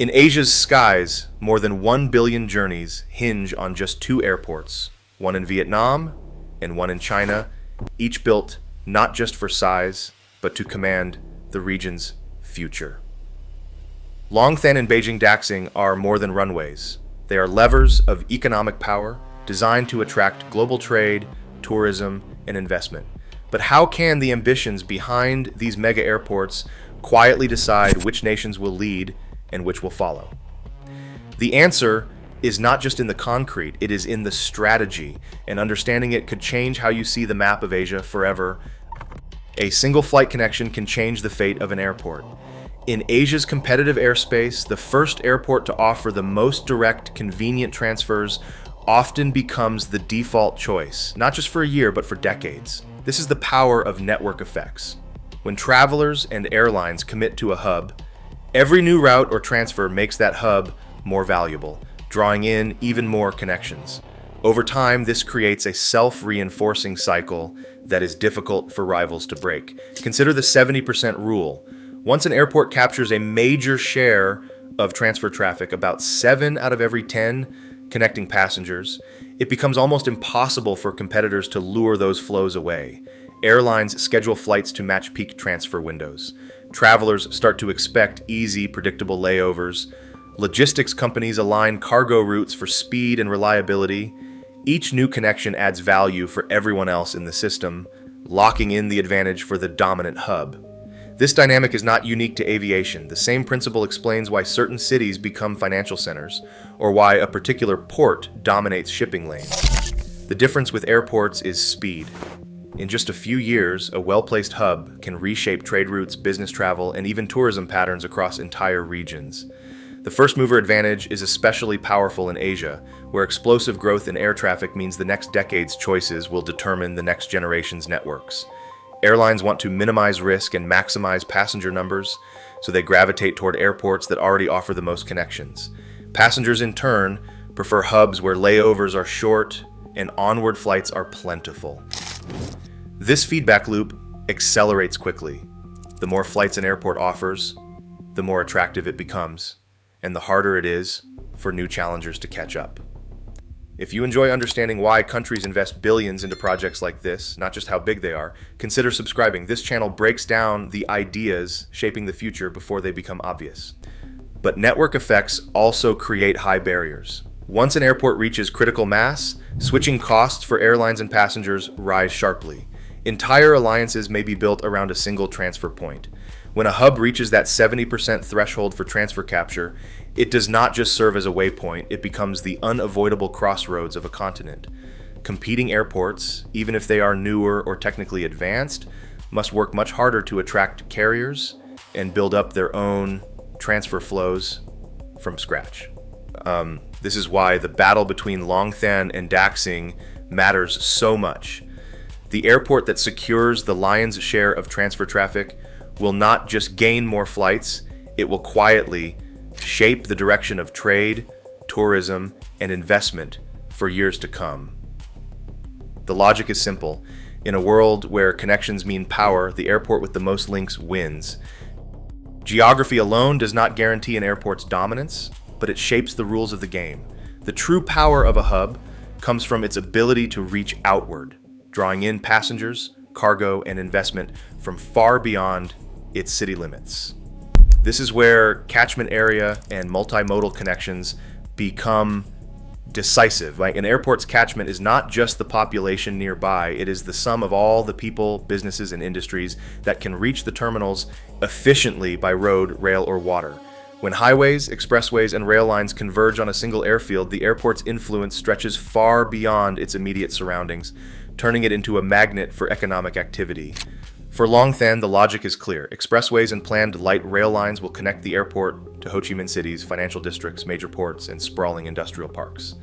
In Asia's skies, more than 1 billion journeys hinge on just two airports, one in Vietnam and one in China, each built not just for size, but to command the region's future. Longthan and Beijing Daxing are more than runways. They are levers of economic power designed to attract global trade, tourism, and investment. But how can the ambitions behind these mega airports quietly decide which nations will lead and which will follow? The answer is not just in the concrete, it is in the strategy, and understanding it could change how you see the map of Asia forever. A single flight connection can change the fate of an airport. In Asia's competitive airspace, the first airport to offer the most direct, convenient transfers often becomes the default choice, not just for a year, but for decades. This is the power of network effects. When travelers and airlines commit to a hub, every new route or transfer makes that hub more valuable, drawing in even more connections. Over time, this creates a self-reinforcing cycle that is difficult for rivals to break. Consider the 70% rule. Once an airport captures a major share of transfer traffic, about 7 out of every 10 connecting passengers, it becomes almost impossible for competitors to lure those flows away. Airlines schedule flights to match peak transfer windows. Travelers start to expect easy, predictable layovers. Logistics companies align cargo routes for speed and reliability. Each new connection adds value for everyone else in the system, locking in the advantage for the dominant hub. This dynamic is not unique to aviation. The same principle explains why certain cities become financial centers, or why a particular port dominates shipping lanes. The difference with airports is speed. In just a few years, a well-placed hub can reshape trade routes, business travel, and even tourism patterns across entire regions. The first-mover advantage is especially powerful in Asia, where explosive growth in air traffic means the next decade's choices will determine the next generation's networks. Airlines want to minimize risk and maximize passenger numbers, so they gravitate toward airports that already offer the most connections. Passengers, in turn, prefer hubs where layovers are short and onward flights are plentiful. This feedback loop accelerates quickly. The more flights an airport offers, the more attractive it becomes, and the harder it is for new challengers to catch up. If you enjoy understanding why countries invest billions into projects like this, not just how big they are, consider subscribing. This channel breaks down the ideas shaping the future before they become obvious. But network effects also create high barriers. Once an airport reaches critical mass, switching costs for airlines and passengers rise sharply. Entire alliances may be built around a single transfer point. When a hub reaches that 70% threshold for transfer capture, it does not just serve as a waypoint, it becomes the unavoidable crossroads of a continent. Competing airports, even if they are newer or technically advanced, must work much harder to attract carriers and build up their own transfer flows from scratch. This is why the battle between Longthan and Daxing matters so much. The airport that secures the lion's share of transfer traffic will not just gain more flights, it will quietly shape the direction of trade, tourism, and investment for years to come. The logic is simple. In a world where connections mean power, the airport with the most links wins. Geography alone does not guarantee an airport's dominance, but it shapes the rules of the game. The true power of a hub comes from its ability to reach outward, drawing in passengers, cargo, and investment from far beyond its city limits. This is where catchment area and multimodal connections become decisive. Like, an airport's catchment is not just the population nearby, it is the sum of all the people, businesses, and industries that can reach the terminals efficiently by road, rail, or water. When highways, expressways, and rail lines converge on a single airfield, the airport's influence stretches far beyond its immediate surroundings, turning it into a magnet for economic activity. For Longthan, the logic is clear. Expressways and planned light rail lines will connect the airport to Ho Chi Minh City's financial districts, major ports, and sprawling industrial parks.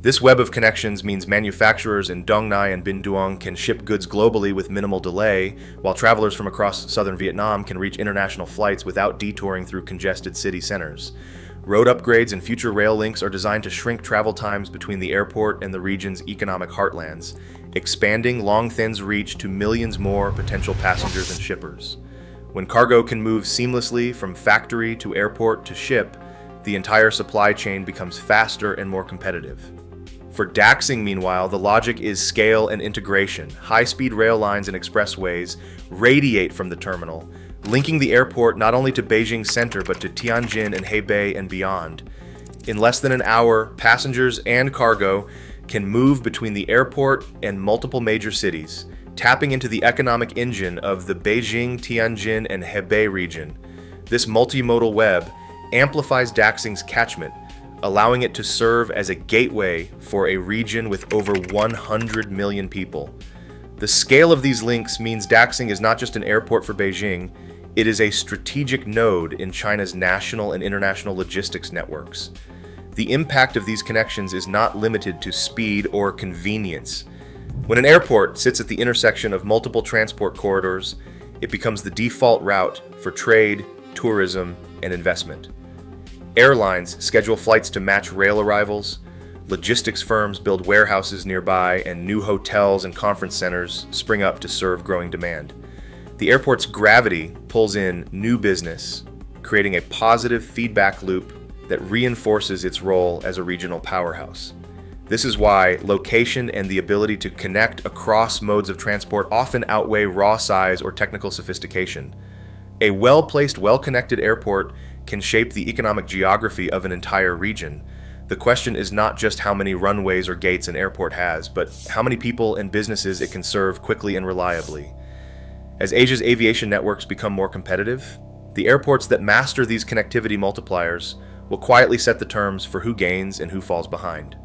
This web of connections means manufacturers in Dong Nai and Binh Duong can ship goods globally with minimal delay, while travelers from across southern Vietnam can reach international flights without detouring through congested city centers. Road upgrades and future rail links are designed to shrink travel times between the airport and the region's economic heartlands, expanding Longthan's reach to millions more potential passengers and shippers. When cargo can move seamlessly from factory to airport to ship, the entire supply chain becomes faster and more competitive. For Daxing, meanwhile, the logic is scale and integration. High-speed rail lines and expressways radiate from the terminal, linking the airport not only to Beijing Center but to Tianjin and Hebei and beyond. In less than an hour, passengers and cargo can move between the airport and multiple major cities, tapping into the economic engine of the Beijing, Tianjin, and Hebei region. This multimodal web amplifies Daxing's catchment, allowing it to serve as a gateway for a region with over 100 million people. The scale of these links means Daxing is not just an airport for Beijing, it is a strategic node in China's national and international logistics networks. The impact of these connections is not limited to speed or convenience. When an airport sits at the intersection of multiple transport corridors, it becomes the default route for trade, tourism, and investment. Airlines schedule flights to match rail arrivals, logistics firms build warehouses nearby, and new hotels and conference centers spring up to serve growing demand. The airport's gravity pulls in new business, creating a positive feedback loop that reinforces its role as a regional powerhouse. This is why location and the ability to connect across modes of transport often outweigh raw size or technical sophistication. A well-placed, well-connected airport can shape the economic geography of an entire region. The question is not just how many runways or gates an airport has, but how many people and businesses it can serve quickly and reliably. As Asia's aviation networks become more competitive, the airports that master these connectivity multipliers will quietly set the terms for who gains and who falls behind.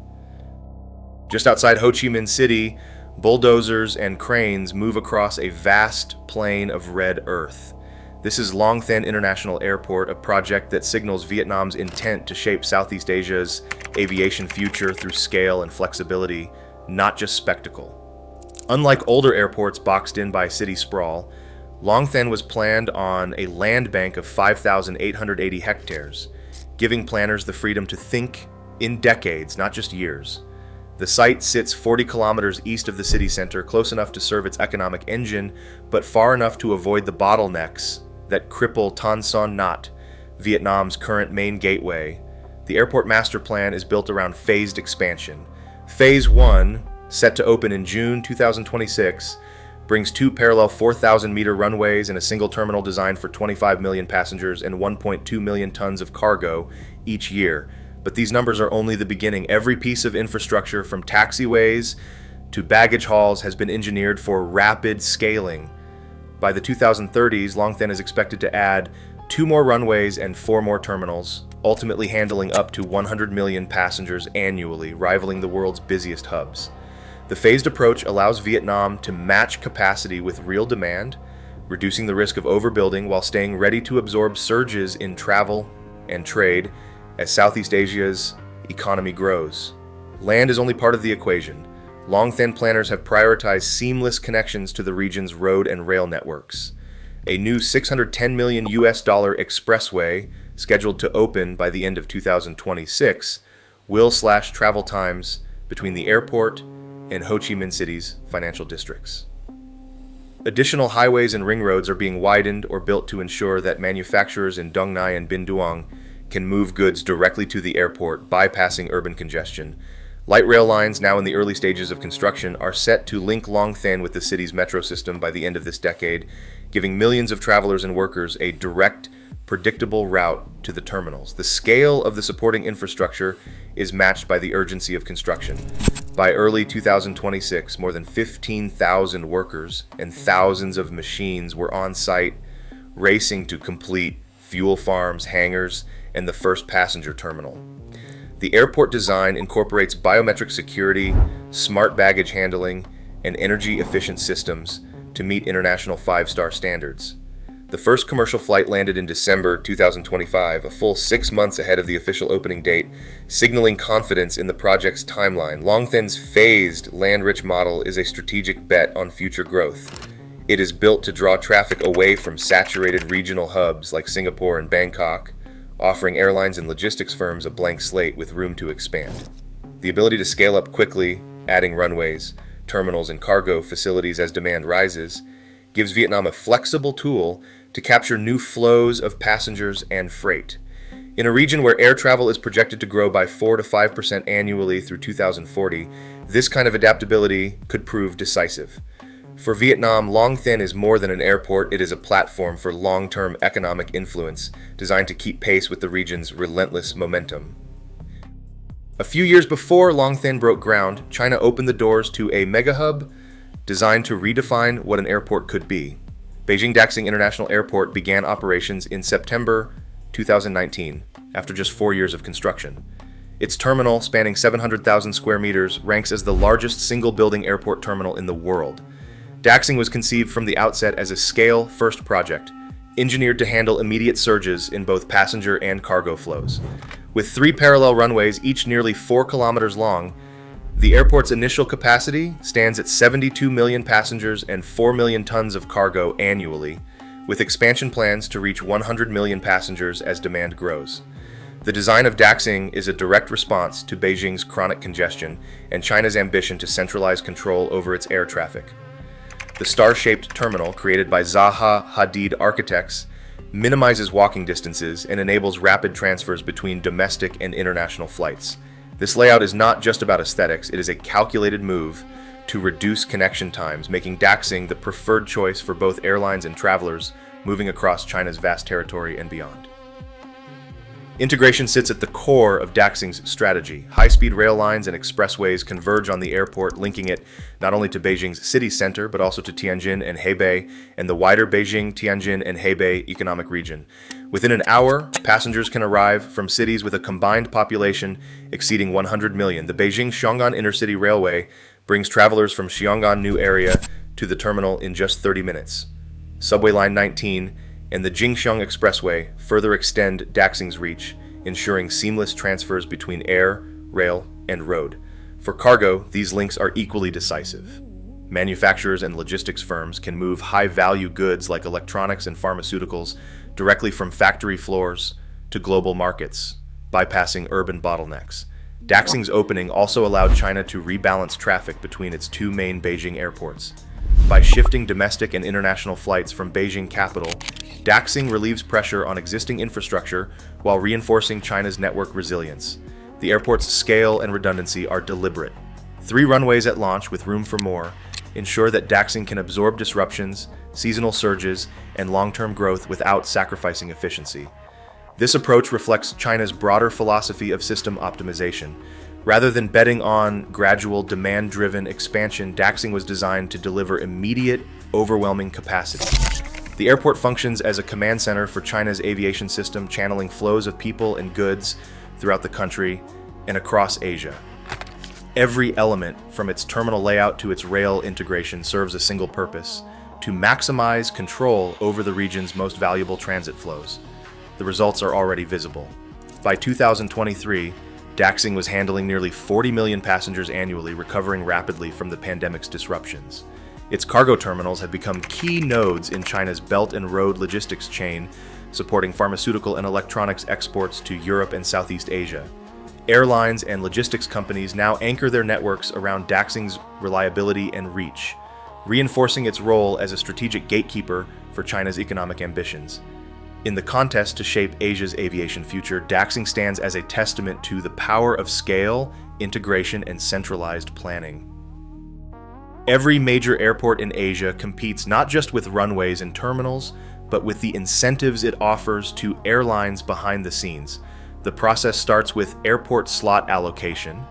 Just outside Ho Chi Minh City, bulldozers and cranes move across a vast plain of red earth. This is Longthan International Airport, a project that signals Vietnam's intent to shape Southeast Asia's aviation future through scale and flexibility, not just spectacle. Unlike older airports boxed in by city sprawl, Longthan was planned on a land bank of 5,880 hectares, giving planners the freedom to think in decades, not just years. The site sits 40 kilometers east of the city center, close enough to serve its economic engine, but far enough to avoid the bottlenecks that cripple Tan Son Nhat, Vietnam's current main gateway. The airport master plan is built around phased expansion. Phase 1, set to open in June 2026, brings two parallel 4,000-meter runways and a single terminal designed for 25 million passengers and 1.2 million tons of cargo each year. But these numbers are only the beginning. Every piece of infrastructure, from taxiways to baggage halls, has been engineered for rapid scaling. By the 2030s, Longthan is expected to add 2 more runways and 4 more terminals, ultimately handling up to 100 million passengers annually, rivaling the world's busiest hubs. The phased approach allows Vietnam to match capacity with real demand, reducing the risk of overbuilding while staying ready to absorb surges in travel and trade as Southeast Asia's economy grows. Land is only part of the equation. Longthan planners have prioritized seamless connections to the region's road and rail networks. A new $610 million expressway, scheduled to open by the end of 2026, will slash travel times between the airport and Ho Chi Minh City's financial districts. Additional highways and ring roads are being widened or built to ensure that manufacturers in Dong Nai and Bin Duong can move goods directly to the airport, bypassing urban congestion. Light rail lines, now in the early stages of construction, are set to link Longthan with the city's metro system by the end of this decade, giving millions of travelers and workers a direct, predictable route to the terminals. The scale of the supporting infrastructure is matched by the urgency of construction. By early 2026, more than 15,000 workers and thousands of machines were on site, racing to complete fuel farms, hangars, and the first passenger terminal. The airport design incorporates biometric security, smart baggage handling, and energy-efficient systems to meet international 5-star standards. The first commercial flight landed in December 2025, a full 6 months ahead of the official opening date, signaling confidence in the project's timeline. Longthan's phased, land-rich model is a strategic bet on future growth. It is built to draw traffic away from saturated regional hubs like Singapore and Bangkok, offering airlines and logistics firms a blank slate with room to expand. The ability to scale up quickly, adding runways, terminals, and cargo facilities as demand rises, gives Vietnam a flexible tool to capture new flows of passengers and freight. In a region where air travel is projected to grow by 4 to 5% annually through 2040, this kind of adaptability could prove decisive. For Vietnam, Longthan is more than an airport, it is a platform for long-term economic influence designed to keep pace with the region's relentless momentum. A few years before Longthan broke ground, China opened the doors to a mega-hub designed to redefine what an airport could be. Beijing Daxing International Airport began operations in September 2019, after just 4 years of construction. Its terminal, spanning 700,000 square meters, ranks as the largest single-building airport terminal in the world. Daxing was conceived from the outset as a scale-first project, engineered to handle immediate surges in both passenger and cargo flows. With 3 parallel runways, each nearly 4 kilometers long, the airport's initial capacity stands at 72 million passengers and 4 million tons of cargo annually, with expansion plans to reach 100 million passengers as demand grows. The design of Daxing is a direct response to Beijing's chronic congestion and China's ambition to centralize control over its air traffic. The star-shaped terminal, created by Zaha Hadid architects, minimizes walking distances and enables rapid transfers between domestic and international flights. This layout is not just about aesthetics, it is a calculated move to reduce connection times, making Daxing the preferred choice for both airlines and travelers moving across China's vast territory and beyond. Integration sits at the core of Daxing's strategy. High-speed rail lines and expressways converge on the airport, linking it not only to Beijing's city center, but also to Tianjin and Hebei and the wider Beijing, Tianjin, and Hebei economic region. Within an hour, passengers can arrive from cities with a combined population exceeding 100 million. The Beijing-Xiong'an Intercity Railway brings travelers from Xiong'an New Area to the terminal in just 30 minutes. Subway Line 19 and the Jingxiang Expressway further extend Daxing's reach, ensuring seamless transfers between air, rail, and road. For cargo, these links are equally decisive. Manufacturers and logistics firms can move high-value goods like electronics and pharmaceuticals directly from factory floors to global markets, bypassing urban bottlenecks. Daxing's opening also allowed China to rebalance traffic between its 2 main Beijing airports. By shifting domestic and international flights from Beijing capital, Daxing relieves pressure on existing infrastructure while reinforcing China's network resilience. The airport's scale and redundancy are deliberate. 3 runways at launch with room for more ensure that Daxing can absorb disruptions, seasonal surges, and long-term growth without sacrificing efficiency. This approach reflects China's broader philosophy of system optimization. Rather than betting on gradual, demand-driven expansion, Daxing was designed to deliver immediate, overwhelming capacity. The airport functions as a command center for China's aviation system, channeling flows of people and goods throughout the country and across Asia. Every element, from its terminal layout to its rail integration, serves a single purpose: to maximize control over the region's most valuable transit flows. The results are already visible. By 2023, Daxing was handling nearly 40 million passengers annually, recovering rapidly from the pandemic's disruptions. Its cargo terminals have become key nodes in China's Belt and Road logistics chain, supporting pharmaceutical and electronics exports to Europe and Southeast Asia. Airlines and logistics companies now anchor their networks around Daxing's reliability and reach, reinforcing its role as a strategic gatekeeper for China's economic ambitions. In the contest to shape Asia's aviation future, Daxing stands as a testament to the power of scale, integration, and centralized planning. Every major airport in Asia competes not just with runways and terminals, but with the incentives it offers to airlines behind the scenes. The process starts with airport slot allocation,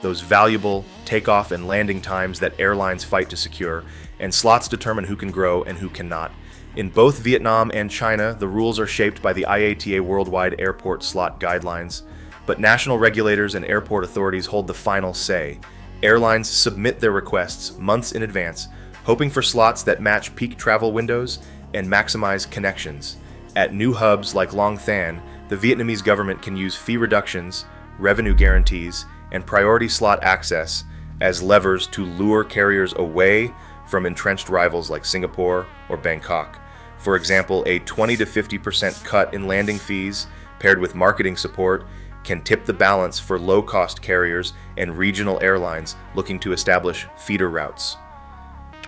those valuable takeoff and landing times that airlines fight to secure, and slots determine who can grow and who cannot. In both Vietnam and China, the rules are shaped by the IATA Worldwide Airport Slot Guidelines, but national regulators and airport authorities hold the final say. Airlines submit their requests months in advance, hoping for slots that match peak travel windows and maximize connections. At new hubs like Longthan, the Vietnamese government can use fee reductions, revenue guarantees, and priority slot access as levers to lure carriers away from entrenched rivals like Singapore or Bangkok. For example, a 20 to 50% cut in landing fees paired with marketing support can tip the balance for low-cost carriers and regional airlines looking to establish feeder routes.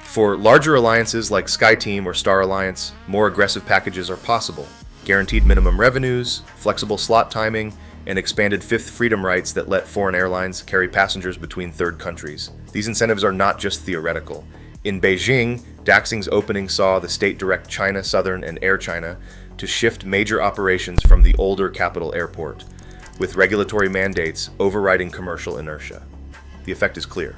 For larger alliances like SkyTeam or Star Alliance, more aggressive packages are possible. guaranteed minimum revenues, flexible slot timing, and expanded fifth freedom rights that let foreign airlines carry passengers between third countries. These incentives are not just theoretical. In Beijing, Daxing's opening saw the state direct China Southern and Air China to shift major operations from the older capital airport, with regulatory mandates overriding commercial inertia. The effect is clear.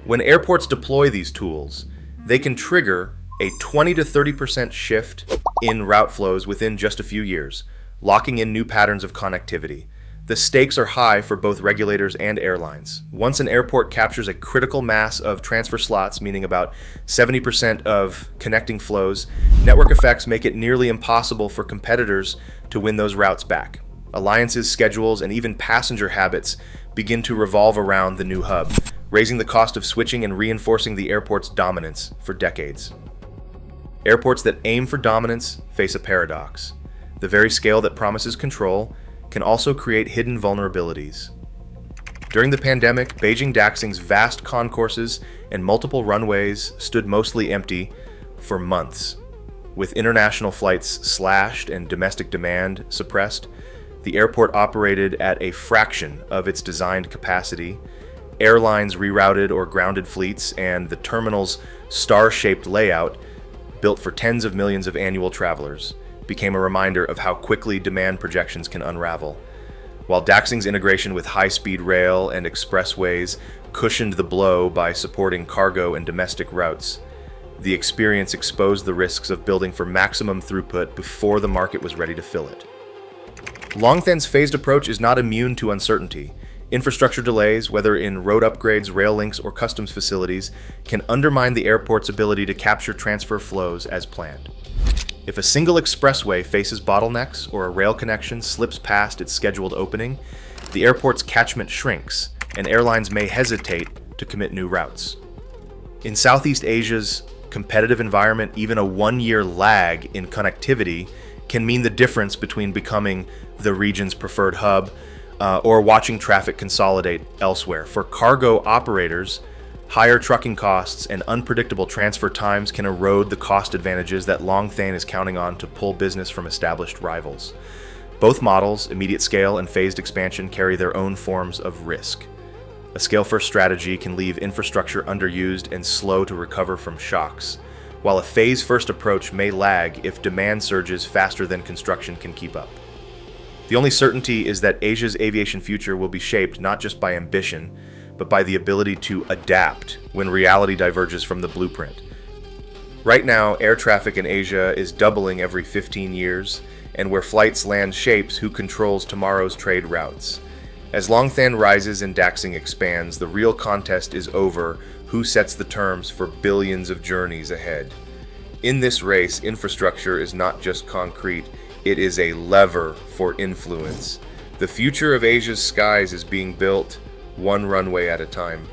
When airports deploy these tools, they can trigger a 20 to 30% shift in route flows within just a few years, locking in new patterns of connectivity. The stakes are high for both regulators and airlines. Once an airport captures a critical mass of transfer slots, meaning about 70% of connecting flows, network effects make it nearly impossible for competitors to win those routes back. Alliances, schedules, and even passenger habits begin to revolve around the new hub, raising the cost of switching and reinforcing the airport's dominance for decades. Airports that aim for dominance face a paradox. The very scale that promises control can also create hidden vulnerabilities. During the pandemic, Beijing Daxing's vast concourses and multiple runways stood mostly empty for months. With international flights slashed and domestic demand suppressed, the airport operated at a fraction of its designed capacity. Airlines rerouted or grounded fleets, and the terminal's star-shaped layout, built for tens of millions of annual travelers, became a reminder of how quickly demand projections can unravel. While Daxing's integration with high-speed rail and expressways cushioned the blow by supporting cargo and domestic routes, the experience exposed the risks of building for maximum throughput before the market was ready to fill it. Longthan's phased approach is not immune to uncertainty. Infrastructure delays, whether in road upgrades, rail links, or customs facilities, can undermine the airport's ability to capture transfer flows as planned. If a single expressway faces bottlenecks or a rail connection slips past its scheduled opening, the airport's catchment shrinks, and airlines may hesitate to commit new routes. In Southeast Asia's competitive environment, even a one-year lag in connectivity can mean the difference between becoming the region's preferred hub or watching traffic consolidate elsewhere. For cargo operators, higher trucking costs and unpredictable transfer times can erode the cost advantages that Longthan is counting on to pull business from established rivals. Both models, immediate scale and phased expansion, carry their own forms of risk. A scale-first strategy can leave infrastructure underused and slow to recover from shocks, while a phase-first approach may lag if demand surges faster than construction can keep up. The only certainty is that Asia's aviation future will be shaped not just by ambition, but by the ability to adapt when reality diverges from the blueprint. Right now, air traffic in Asia is doubling every 15 years, and where flights land shapes who controls tomorrow's trade routes. As Longthan rises and Daxing expands, the real contest is over who sets the terms for billions of journeys ahead. In this race, infrastructure is not just concrete, it is a lever for influence. The future of Asia's skies is being built one runway at a time.